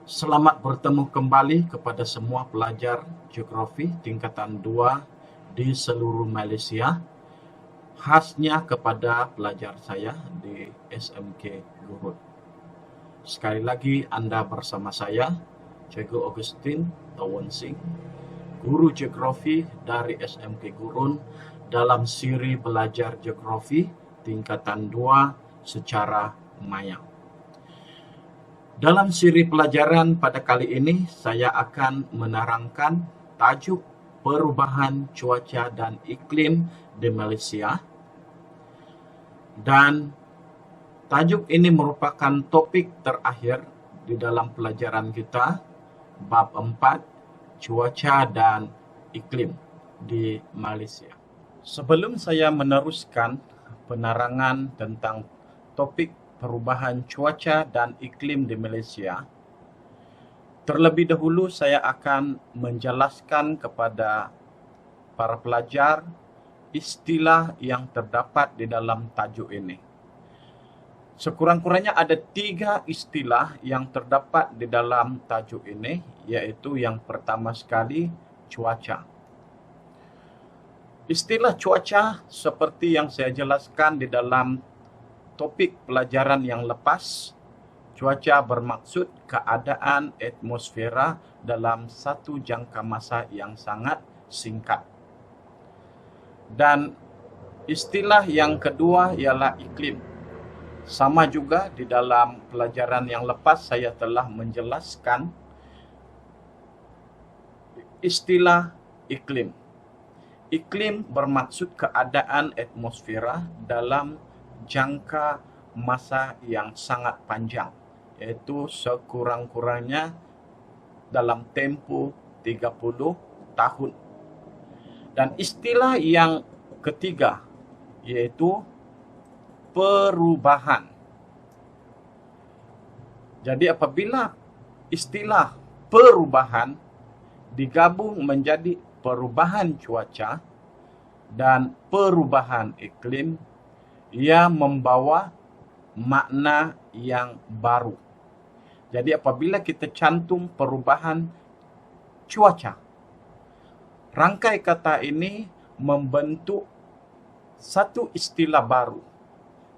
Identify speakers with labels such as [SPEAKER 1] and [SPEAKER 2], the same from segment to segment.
[SPEAKER 1] Selamat bertemu kembali kepada semua pelajar geografi tingkatan 2 di seluruh Malaysia, khasnya kepada pelajar saya di SMK Gurun. Sekali lagi Anda bersama saya, Cikgu Augustin Tawonsing, guru geografi dari SMK Gurun dalam siri belajar geografi tingkatan 2 secara maya. Dalam siri pelajaran pada kali ini, saya akan menerangkan tajuk perubahan cuaca dan iklim di Malaysia. Dan tajuk ini merupakan topik terakhir di dalam pelajaran kita, bab 4, cuaca dan iklim di Malaysia. Sebelum saya meneruskan penerangan tentang topik perubahan cuaca dan iklim di Malaysia, terlebih dahulu saya akan menjelaskan kepada para pelajar istilah yang terdapat di dalam tajuk ini. Sekurang-kurangnya ada 3 istilah yang terdapat di dalam tajuk ini, yaitu yang pertama sekali, cuaca. Istilah cuaca seperti yang saya jelaskan di dalam topik pelajaran yang lepas, cuaca bermaksud keadaan atmosfera dalam satu jangka masa yang sangat singkat. Dan istilah yang kedua ialah iklim. Sama juga di dalam pelajaran yang lepas saya telah menjelaskan istilah iklim. Iklim bermaksud keadaan atmosfera dalam jangka masa yang sangat panjang, yaitu sekurang-kurangnya dalam tempoh 30 tahun. Dan istilah yang ketiga yaitu perubahan. Jadi apabila istilah perubahan digabung menjadi perubahan cuaca dan perubahan iklim, ia membawa makna yang baru. Jadi apabila kita cantum perubahan cuaca, rangkai kata ini membentuk satu istilah baru,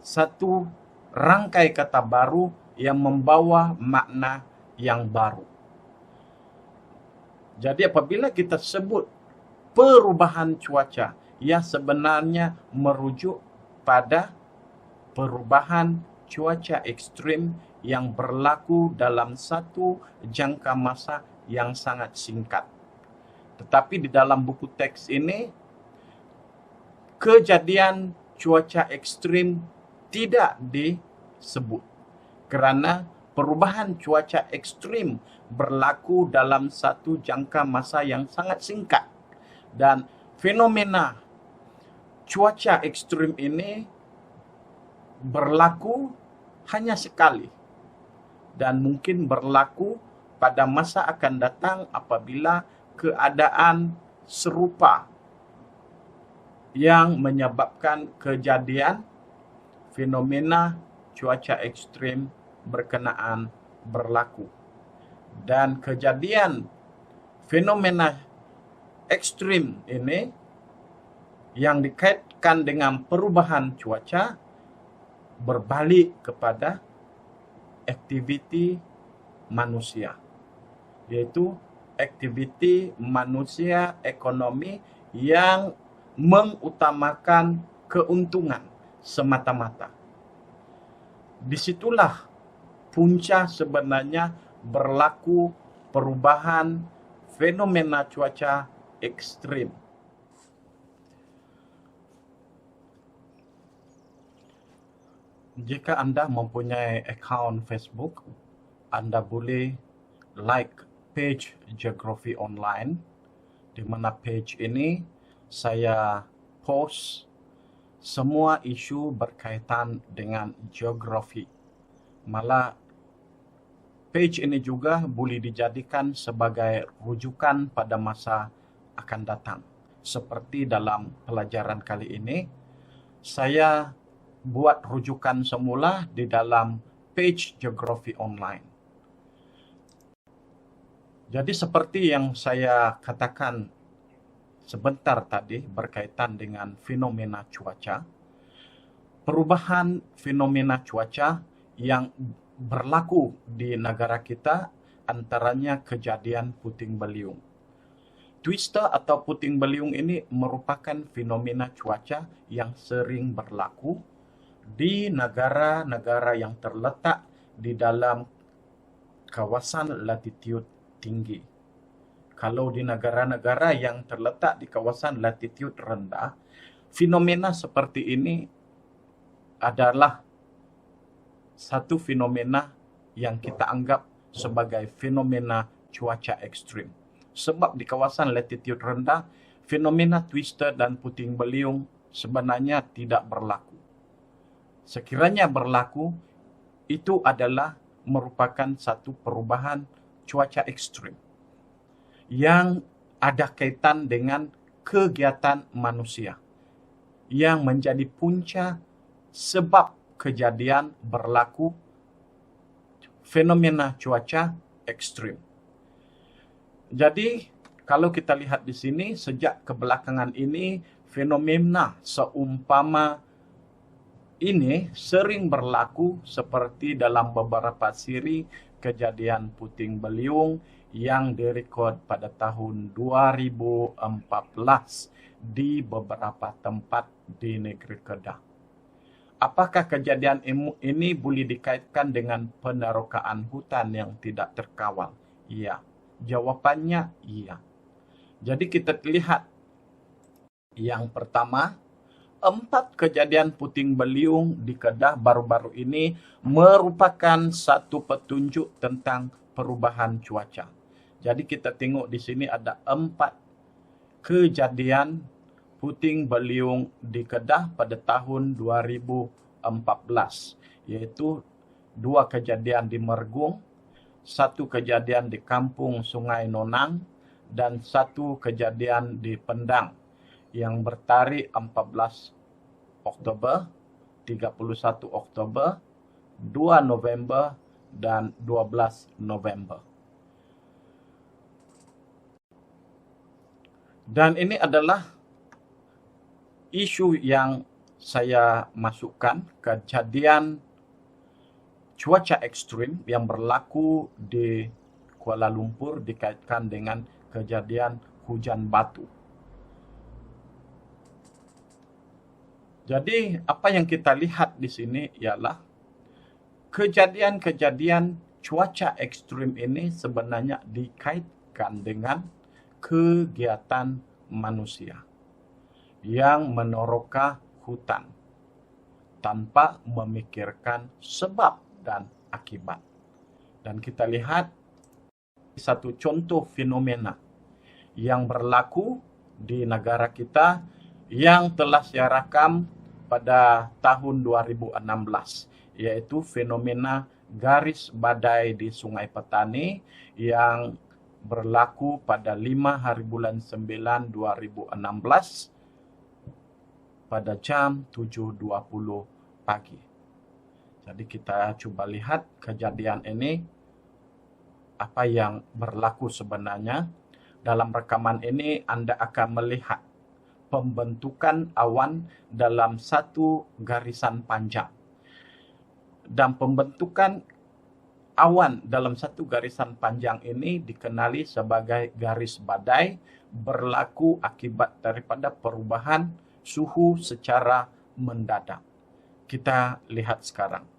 [SPEAKER 1] satu rangkai kata baru yang membawa makna yang baru. Jadi apabila kita sebut perubahan cuaca, ia sebenarnya merujuk pada perubahan cuaca ekstrim yang berlaku dalam satu jangka masa yang sangat singkat. Tetapi di dalam buku teks ini, kejadian cuaca ekstrim tidak disebut, kerana perubahan cuaca ekstrim berlaku dalam satu jangka masa yang sangat singkat. Dan fenomena cuaca ekstrim ini berlaku hanya sekali dan mungkin berlaku pada masa akan datang apabila keadaan serupa yang menyebabkan kejadian fenomena cuaca ekstrim berkenaan berlaku. Dan kejadian fenomena ekstrim ini yang dikaitkan dengan perubahan cuaca berbalik kepada aktiviti manusia, yaitu aktiviti manusia ekonomi yang mengutamakan keuntungan semata-mata. Disitulah punca sebenarnya berlaku perubahan fenomena cuaca ekstrim. Jika Anda mempunyai akaun Facebook, Anda boleh like page Geografi Online, di mana page ini saya post semua isu berkaitan dengan geografi. Malah page ini juga boleh dijadikan sebagai rujukan pada masa akan datang. Seperti dalam pelajaran kali ini, saya buat rujukan semula di dalam page Geografi Online. Jadi seperti yang saya katakan sebentar tadi berkaitan dengan fenomena cuaca, perubahan fenomena cuaca yang berlaku di negara kita antaranya kejadian puting beliung. Twister atau puting beliung ini merupakan fenomena cuaca yang sering berlaku di negara-negara yang terletak di dalam kawasan latitude tinggi. Kalau di negara-negara yang terletak di kawasan latitude rendah, fenomena seperti ini adalah satu fenomena yang kita anggap sebagai fenomena cuaca ekstrim. Sebab di kawasan latitude rendah, fenomena twister dan puting beliung sebenarnya tidak berlaku. Sekiranya berlaku, itu adalah merupakan satu perubahan cuaca ekstrim yang ada kaitan dengan kegiatan manusia yang menjadi punca sebab kejadian berlaku fenomena cuaca ekstrim. Jadi, kalau kita lihat di sini, sejak kebelakangan ini, fenomena seumpama ini sering berlaku seperti dalam beberapa siri kejadian puting beliung yang direkod pada tahun 2014 di beberapa tempat di negeri Kedah. Apakah kejadian ini boleh dikaitkan dengan penerokaan hutan yang tidak terkawal? Ya, jawapannya iya. Jadi kita lihat yang pertama, 4 kejadian puting beliung di Kedah baru-baru ini merupakan satu petunjuk tentang perubahan cuaca. Jadi kita tengok di sini ada 4 kejadian puting beliung di Kedah pada tahun 2014, yaitu 2 kejadian di Mergung, 1 kejadian di Kampung Sungai Nonang, dan 1 kejadian di Pendang yang bertarikh 14 Oktober, 31 Oktober, 2 November, dan 12 November. Dan ini adalah isu yang saya masukkan, kejadian cuaca ekstrim yang berlaku di Kuala Lumpur dikaitkan dengan kejadian hujan batu. Jadi, apa yang kita lihat di sini ialah kejadian-kejadian cuaca ekstrim ini sebenarnya dikaitkan dengan kegiatan manusia yang meneroka hutan tanpa memikirkan sebab dan akibat. Dan kita lihat satu contoh fenomena yang berlaku di negara kita yang telah saya rakam pada tahun 2016, yaitu fenomena garis badai di Sungai Petani yang berlaku pada 5 hari bulan 9 2016 pada jam 7.20 pagi. Jadi kita coba lihat kejadian ini, apa yang berlaku sebenarnya. Dalam rekaman ini Anda akan melihat pembentukan awan dalam satu garisan panjang. Dan pembentukan awan dalam satu garisan panjang ini dikenali sebagai garis badai, berlaku akibat daripada perubahan suhu secara mendadak. Kita lihat sekarang.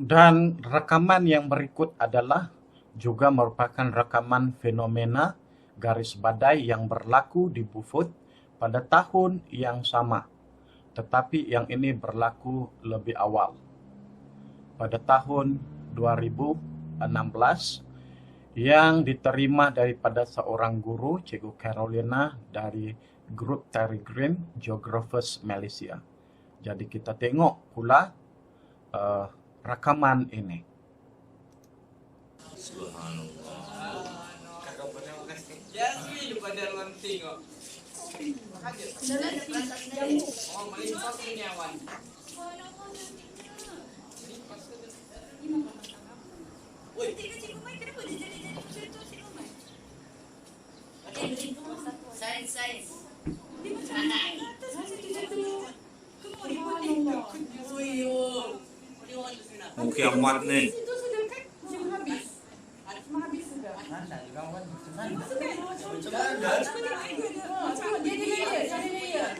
[SPEAKER 1] Dan rekaman yang berikut adalah juga merupakan rekaman fenomena garis badai yang berlaku di Beaufort pada tahun yang sama. Tetapi yang ini berlaku lebih awal. Pada tahun 2016 yang diterima daripada seorang guru, Cikgu Carolina dari grup Terry Green, Geographers Malaysia. Jadi kita tengok pula rakaman ini.
[SPEAKER 2] Mungkin amat nih.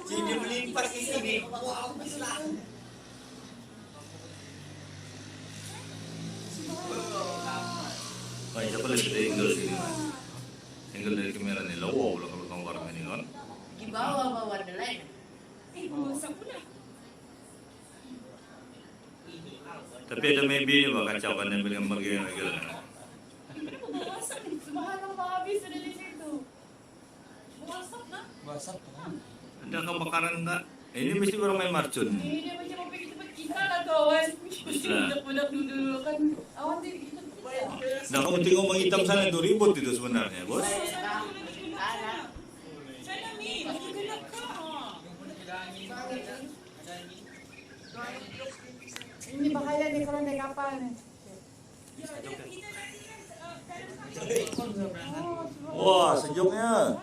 [SPEAKER 2] Jadi melimpah di sini. Oh, siapa lagi dari angle sini, Mas? Angle dari kamera ni lawa pula kalau gambar ini kan.
[SPEAKER 3] Di bawah ada lain.
[SPEAKER 2] Tapi ada maybe ni bakal kacau kan yang bilang gambar gila. Ada kau makanan tak? Ini mesti orang main marcun.
[SPEAKER 3] Ini macam apa kita kita lah kawan. Budak dulu kan. Awan dia gitu.
[SPEAKER 2] Dah kamu tengok orang hitam sana tu ribut itu sebenarnya, bos.
[SPEAKER 3] Ini bahaya nih kalau naik kapal nih.
[SPEAKER 2] Wah, sejuknya.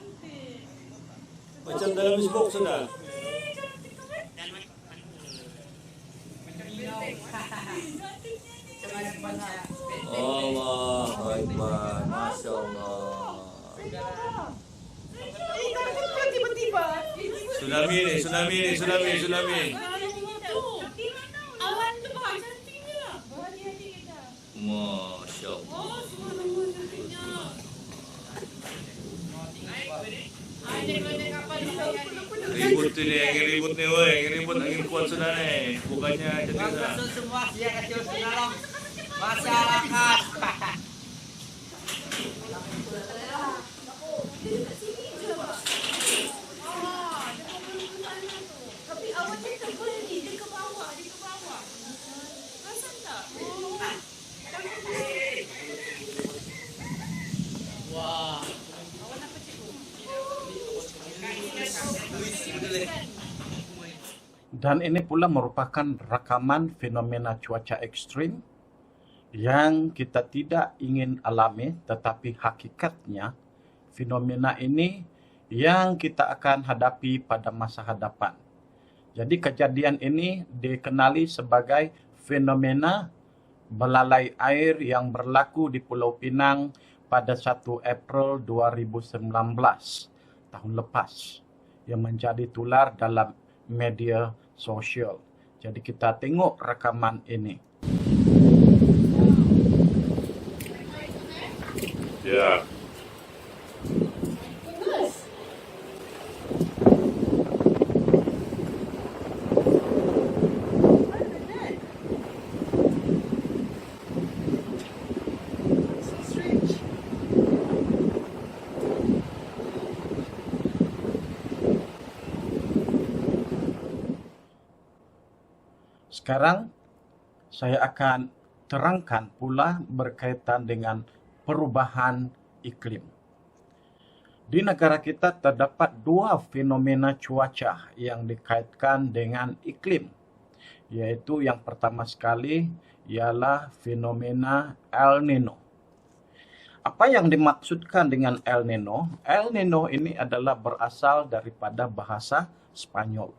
[SPEAKER 2] Macam dalam Facebook sudah. Allahu Akbar, Masya Allah.
[SPEAKER 3] Tiba-tiba.
[SPEAKER 2] Tsunami ni, tsunami ni, tsunami, tsunami.
[SPEAKER 3] Awan tu bahaya cantiknya.
[SPEAKER 2] Masya Allah. Ribut tu ni, angin ribut ni, woi, angin ribut, angin kuat sudah ni. Bukannya jadi dah.
[SPEAKER 4] Semua dia kecil dalam masyarakat.
[SPEAKER 3] Tapi awan dia tebal ni, dia ke bawah, Perasan tak?
[SPEAKER 4] Wah.
[SPEAKER 3] Awan apa cikgu?
[SPEAKER 1] Dan ini pula merupakan rakaman fenomena cuaca ekstrim yang kita tidak ingin alami, tetapi hakikatnya fenomena ini yang kita akan hadapi pada masa hadapan. Jadi kejadian ini dikenali sebagai fenomena belalai air yang berlaku di Pulau Pinang pada 1 April 2019 tahun lepas yang menjadi tular dalam media sosial. Jadi kita tengok rakaman ini.
[SPEAKER 2] Ya.
[SPEAKER 1] Sekarang saya akan terangkan pula berkaitan dengan perubahan iklim. Di negara kita terdapat dua fenomena cuaca yang dikaitkan dengan iklim, yaitu yang pertama sekali ialah fenomena El Nino. Apa yang dimaksudkan dengan El Nino? El Nino ini adalah berasal daripada bahasa Spanyol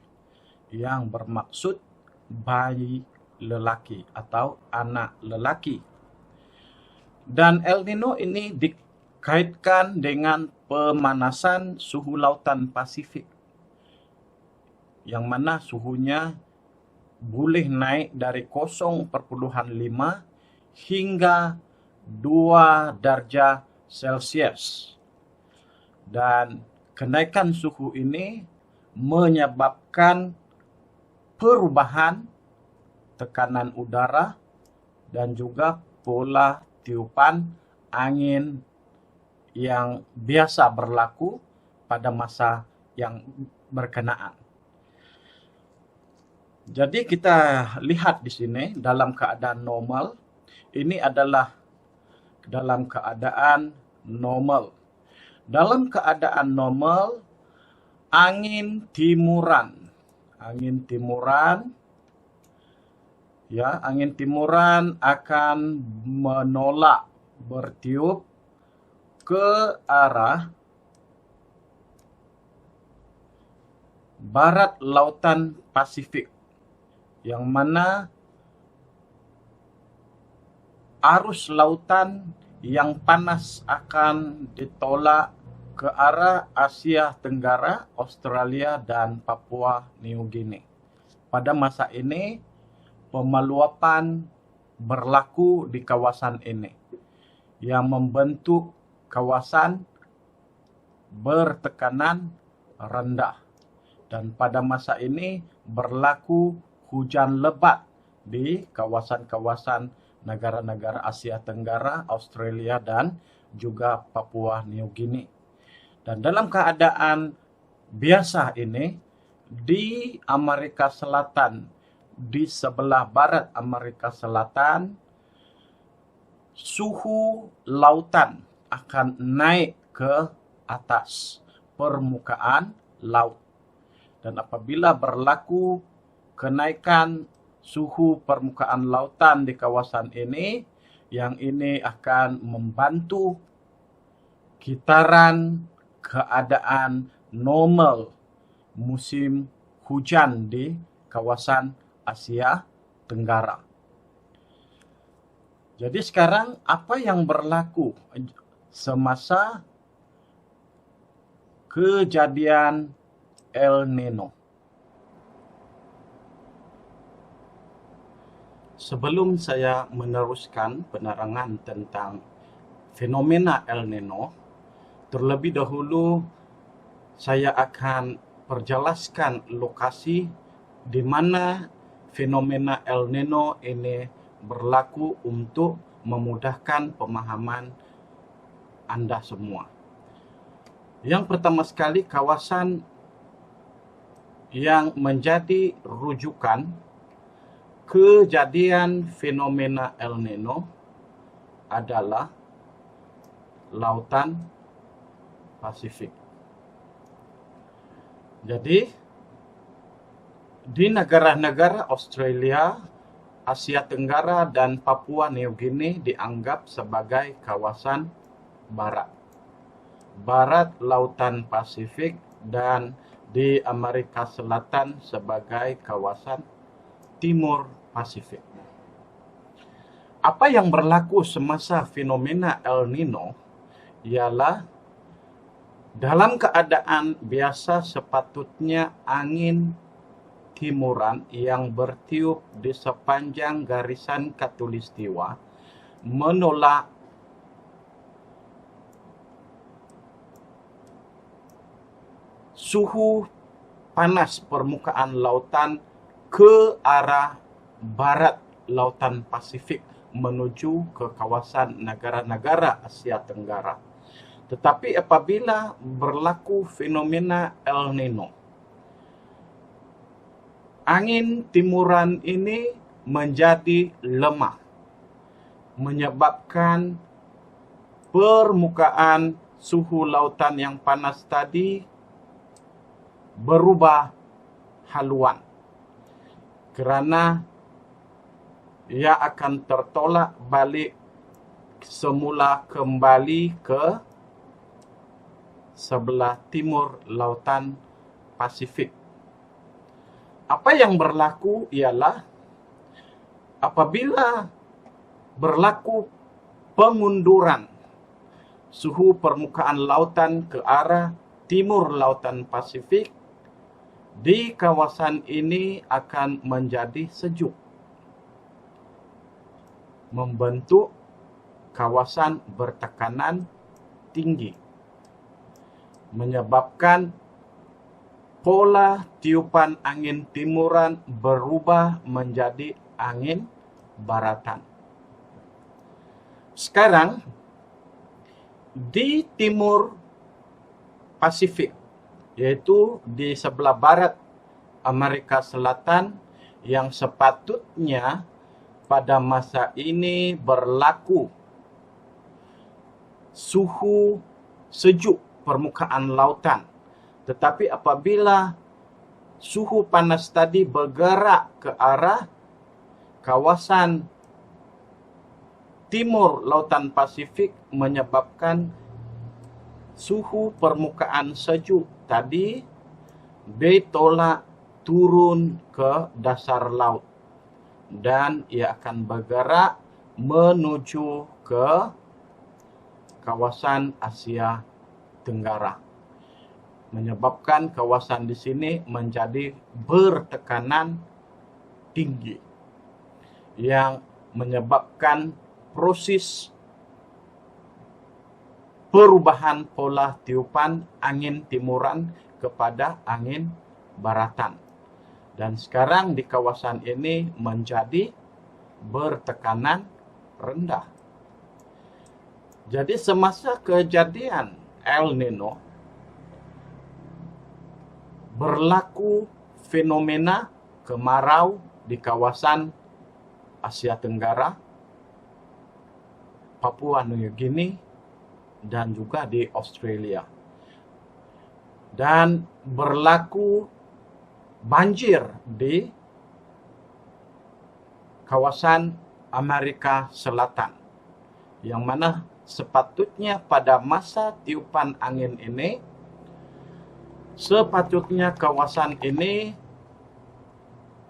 [SPEAKER 1] yang bermaksud bayi lelaki atau anak lelaki. Dan El Nino ini dikaitkan dengan pemanasan suhu lautan Pasifik, yang mana suhunya boleh naik dari 0,5 hingga 2 darjah Celcius. Dan kenaikan suhu ini menyebabkan perubahan tekanan udara dan juga pola tiupan angin yang biasa berlaku pada masa yang berkenaan. Jadi kita lihat di sini dalam keadaan normal, ini adalah dalam keadaan normal. Dalam keadaan normal, angin timuran akan menolak bertiup ke arah barat lautan Pasifik, yang mana arus lautan yang panas akan ditolak ke arah Asia Tenggara, Australia, dan Papua New Guinea. Pada masa ini, pemeluapan berlaku di kawasan ini, yang membentuk kawasan bertekanan rendah. Dan pada masa ini berlaku hujan lebat di kawasan-kawasan negara-negara Asia Tenggara, Australia, dan juga Papua New Guinea. Dan dalam keadaan biasa ini, di Amerika Selatan, di sebelah barat Amerika Selatan, suhu lautan akan naik ke atas permukaan laut. Dan apabila berlaku kenaikan suhu permukaan lautan di kawasan ini, yang ini akan membantu kitaran keadaan normal musim hujan di kawasan Asia Tenggara. Jadi sekarang apa yang berlaku semasa kejadian El Nino? Sebelum saya meneruskan penerangan tentang fenomena El Nino, terlebih dahulu saya akan perjelaskan lokasi di mana fenomena El Nino ini berlaku untuk memudahkan pemahaman Anda semua. Yang pertama sekali, kawasan yang menjadi rujukan kejadian fenomena El Nino adalah Lautan Pasifik. Jadi, di negara-negara Australia, Asia Tenggara, dan Papua New Guinea dianggap sebagai kawasan barat. Barat Lautan Pasifik, dan di Amerika Selatan sebagai kawasan Timur Pasifik. Apa yang berlaku semasa fenomena El Nino ialah dalam keadaan biasa sepatutnya angin timuran yang bertiup di sepanjang garisan khatulistiwa menolak suhu panas permukaan lautan ke arah barat lautan Pasifik menuju ke kawasan negara-negara Asia Tenggara. Tetapi apabila berlaku fenomena El Nino, angin timuran ini menjadi lemah, menyebabkan permukaan suhu lautan yang panas tadi berubah haluan. Kerana ia akan tertolak balik semula kembali ke sebelah timur lautan Pasifik. Apa yang berlaku ialah apabila berlaku pengunduran suhu permukaan lautan ke arah timur lautan Pasifik, di kawasan ini akan menjadi sejuk, membentuk kawasan bertekanan tinggi, menyebabkan pola tiupan angin timuran berubah menjadi angin baratan. Sekarang, di timur Pasifik, yaitu di sebelah barat Amerika Selatan, yang sepatutnya pada masa ini berlaku suhu sejuk permukaan lautan. Tetapi apabila suhu panas tadi bergerak ke arah kawasan timur lautan Pasifik, menyebabkan suhu permukaan sejuk tadi ditolak turun ke dasar laut. Dan ia akan bergerak menuju ke kawasan Asia Tenggara. Menyebabkan kawasan di sini menjadi bertekanan tinggi. Yang menyebabkan proses perubahan pola tiupan angin timuran kepada angin baratan. Dan sekarang di kawasan ini menjadi bertekanan rendah. Jadi semasa kejadian El Nino, berlaku fenomena kemarau di kawasan Asia Tenggara, Papua New Guinea, dan juga di Australia. Dan berlaku banjir di kawasan Amerika Selatan, yang mana sepatutnya pada masa tiupan angin ini, sepatutnya kawasan ini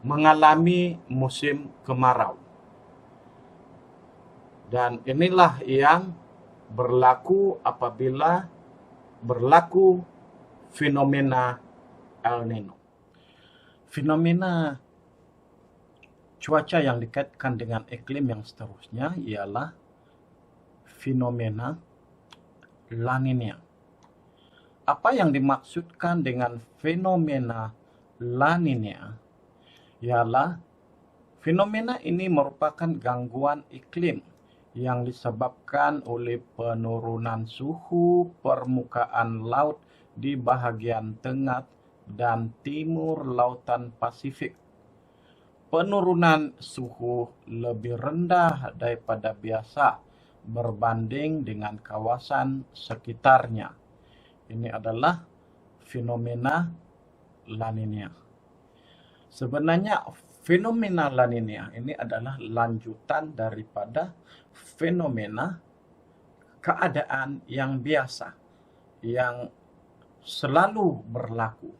[SPEAKER 1] mengalami musim kemarau. Dan inilah yang berlaku apabila berlaku fenomena El Nino. Fenomena cuaca yang dikaitkan dengan iklim yang seterusnya ialah fenomena La Nina. Apa yang dimaksudkan dengan fenomena La Nina ialah fenomena ini merupakan gangguan iklim yang disebabkan oleh penurunan suhu permukaan laut di bahagian tengah dan timur lautan Pasifik. Penurunan suhu lebih rendah daripada biasa berbanding dengan kawasan sekitarnya. Ini adalah fenomena La Nina. Sebenarnya fenomena La Nina ini adalah lanjutan daripada fenomena keadaan yang biasa, yang selalu berlaku.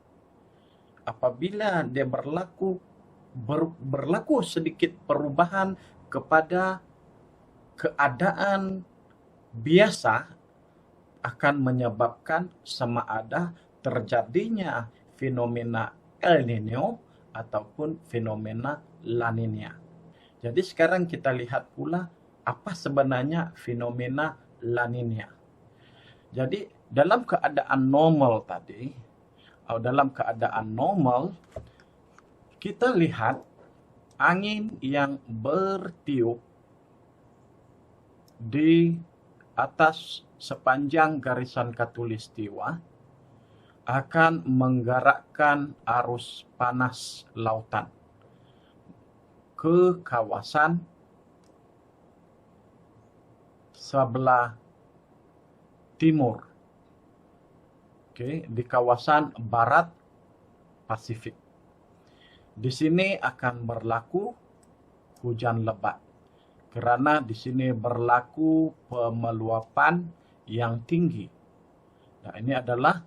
[SPEAKER 1] Apabila dia berlaku sedikit perubahan kepada keadaan biasa, akan menyebabkan sama ada terjadinya fenomena El Nino ataupun fenomena La Nina. Jadi sekarang kita lihat pula apa sebenarnya fenomena La Nina. Jadi dalam keadaan normal tadi, atau dalam keadaan normal, kita lihat angin yang bertiup di atas sepanjang garisan khatulistiwa akan menggerakkan arus panas lautan ke kawasan sebelah timur di kawasan barat Pasifik. Di sini akan berlaku hujan lebat karena di sini berlaku pemeluapan yang tinggi. Nah, ini adalah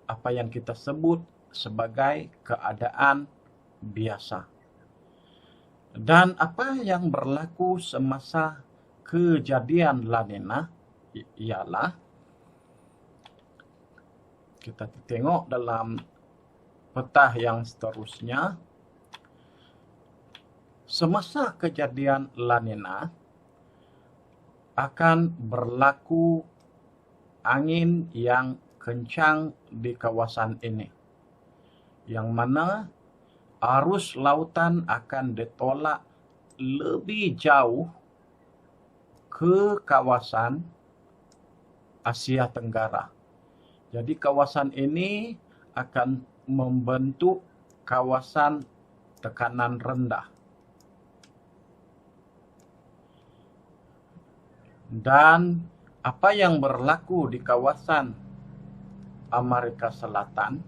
[SPEAKER 1] apa yang kita sebut sebagai keadaan biasa. Dan apa yang berlaku semasa kejadian La Nina ialah, kita tengok dalam peta yang seterusnya, semasa kejadian La Nina akan berlaku angin yang kencang di kawasan ini, yang mana arus lautan akan ditolak lebih jauh ke kawasan Asia Tenggara. Jadi kawasan ini akan membentuk kawasan tekanan rendah. Dan apa yang berlaku di kawasan Amerika Selatan,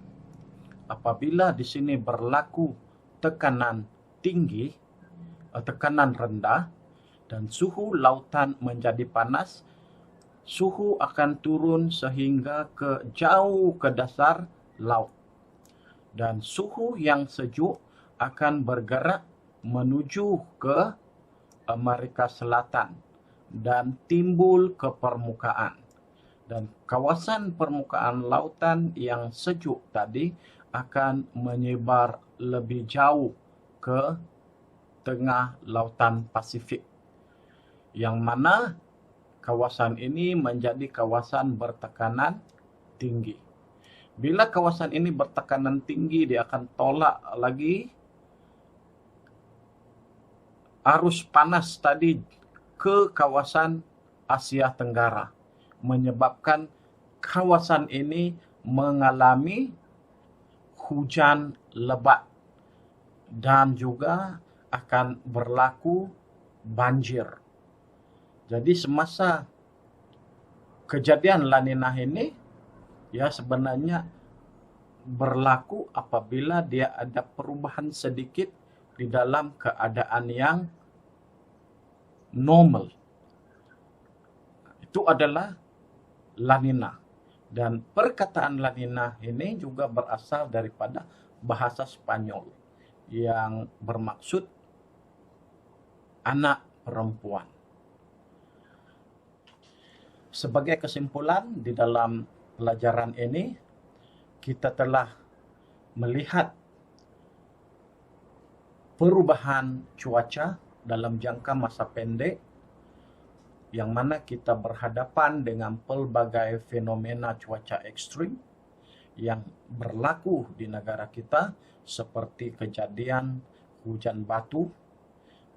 [SPEAKER 1] apabila di sini berlaku tekanan tinggi, tekanan rendah, dan suhu lautan menjadi panas, suhu akan turun sehingga jauh ke dasar laut. Dan suhu yang sejuk akan bergerak menuju ke Amerika Selatan dan timbul ke permukaan. Dan kawasan permukaan lautan yang sejuk tadi akan menyebar lebih jauh ke tengah lautan Pasifik, yang mana kawasan ini menjadi kawasan bertekanan tinggi. Bila kawasan ini bertekanan tinggi, dia akan tolak lagi arus panas tadi ke kawasan Asia Tenggara, menyebabkan kawasan ini mengalami hujan lebat dan juga akan berlaku banjir. Jadi semasa kejadian La Nina ini, ya sebenarnya berlaku apabila dia ada perubahan sedikit di dalam keadaan yang normal. Itu adalah La Nina. Dan perkataan La Nina ini juga berasal daripada bahasa Spanyol yang bermaksud anak perempuan. Sebagai kesimpulan, di dalam pelajaran ini, kita telah melihat perubahan cuaca dalam jangka masa pendek, yang mana kita berhadapan dengan pelbagai fenomena cuaca ekstrim yang berlaku di negara kita, seperti kejadian hujan batu,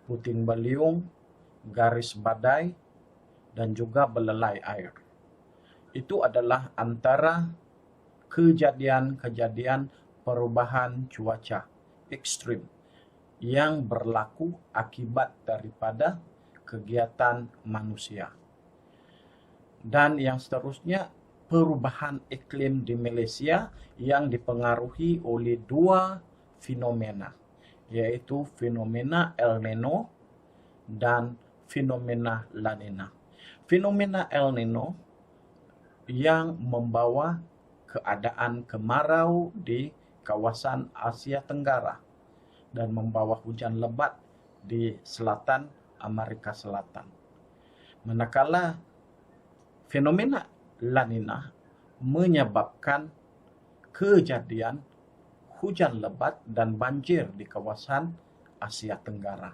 [SPEAKER 1] puting beliung, garis badai, dan juga belelai air. Itu adalah antara kejadian-kejadian perubahan cuaca ekstrim yang berlaku akibat daripada kegiatan manusia. Dan yang seterusnya, perubahan iklim di Malaysia yang dipengaruhi oleh dua fenomena, yaitu fenomena El Nino dan fenomena La Nina. Fenomena El Nino yang membawa keadaan kemarau di kawasan Asia Tenggara dan membawa hujan lebat di selatan Amerika Selatan. Manakala fenomena La Nina menyebabkan kejadian hujan lebat dan banjir di kawasan Asia Tenggara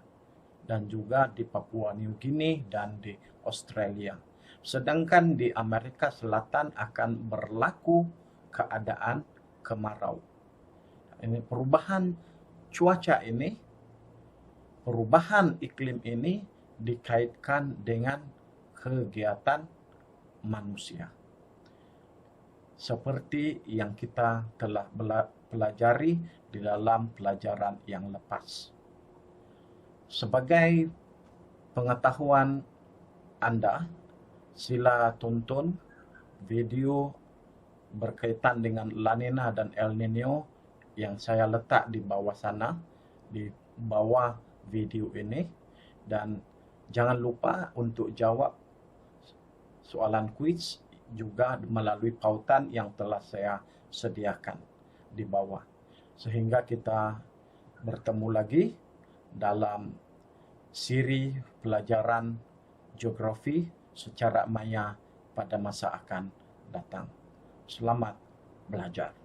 [SPEAKER 1] dan juga di Papua New Guinea dan di Australia. Sedangkan di Amerika Selatan akan berlaku keadaan kemarau. Ini perubahan cuaca ini, perubahan iklim ini dikaitkan dengan kegiatan manusia. Seperti yang kita telah pelajari di dalam pelajaran yang lepas. Sebagai pengetahuan Anda, sila tonton video berkaitan dengan La Nina dan El Nino yang saya letak di bawah sana, di bawah video ini. Dan jangan lupa untuk jawab soalan kuis juga melalui pautan yang telah saya sediakan di bawah. Sehingga kita bertemu lagi dalam siri pelajaran geografi secara maya pada masa akan datang. Selamat belajar.